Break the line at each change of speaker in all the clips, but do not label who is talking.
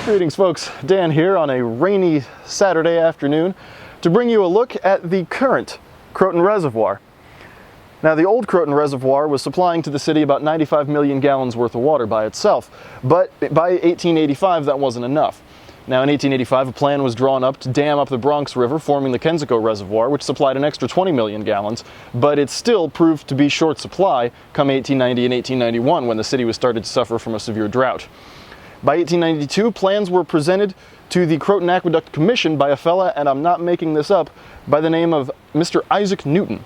Greetings folks, Dan here on a rainy Saturday afternoon to bring you a look at the current Croton Reservoir. Now the old Croton Reservoir was supplying to the city about 95 million gallons worth of water by itself, but by 1885 that wasn't enough. Now in 1885 a plan was drawn up to dam up the Bronx River, forming the Kensico Reservoir, which supplied an extra 20 million gallons, but it still proved to be short supply come 1890 and 1891 when the city was started to suffer from a severe drought. By 1892, plans were presented to the Croton Aqueduct Commission by a fella, and I'm not making this up, by the name of Mr. Isaac Newton.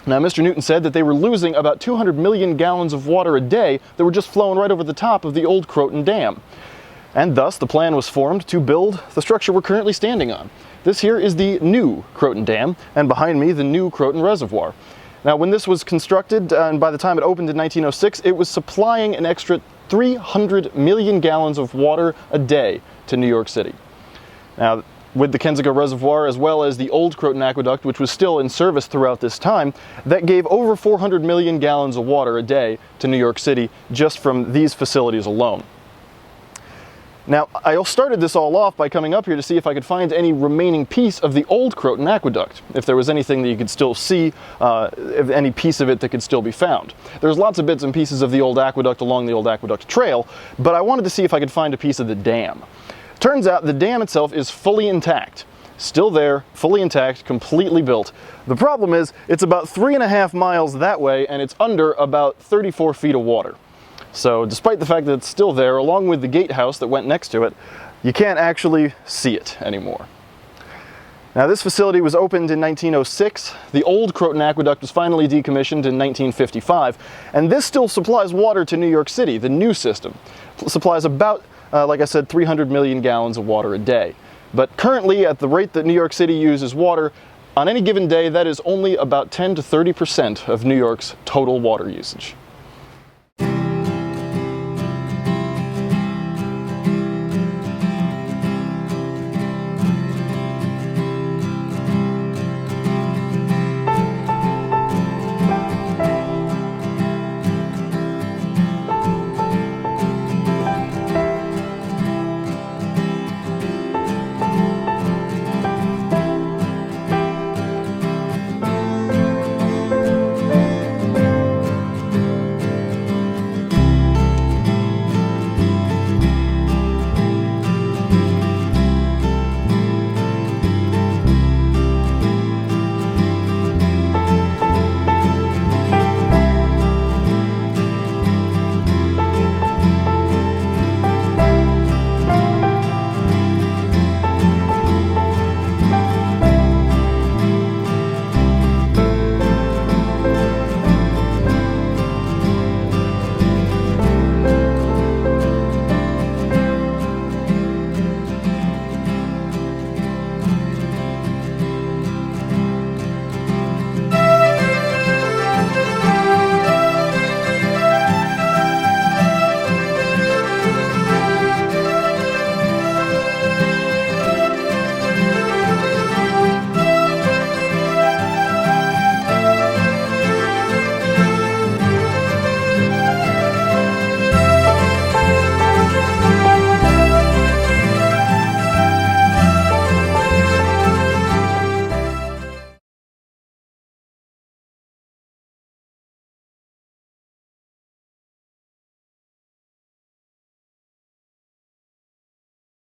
Now, Mr. Newton said that they were losing about 200 million gallons of water a day that were just flowing right over the top of the old Croton Dam. And thus, the plan was formed to build the structure we're currently standing on. This here is the new Croton Dam, and behind me, the new Croton Reservoir. Now, when this was constructed, and by the time it opened in 1906, it was supplying an extra 300 million gallons of water a day to New York City. Now, with the Kensico Reservoir as well as the old Croton Aqueduct, which was still in service throughout this time, that gave over 400 million gallons of water a day to New York City just from these facilities alone. Now, I started this all off by coming up here to see if I could find any remaining piece of the old Croton Aqueduct, if there was anything that you could still see, if any piece of it that could still be found. There's lots of bits and pieces of the old aqueduct along the old aqueduct trail, but I wanted to see if I could find a piece of the dam. Turns out the dam itself is fully intact. Still there, fully intact, completely built. The problem is, it's about 3.5 miles that way, and it's under about 34 feet of water. So despite the fact that it's still there, along with the gatehouse that went next to it, you can't actually see it anymore. Now this facility was opened in 1906, the old Croton Aqueduct was finally decommissioned in 1955, and this still supplies water to New York City. The new system supplies about, like I said, 300 million gallons of water a day. But currently, at the rate that New York City uses water, on any given day, that is only about 10 to 30% of New York's total water usage.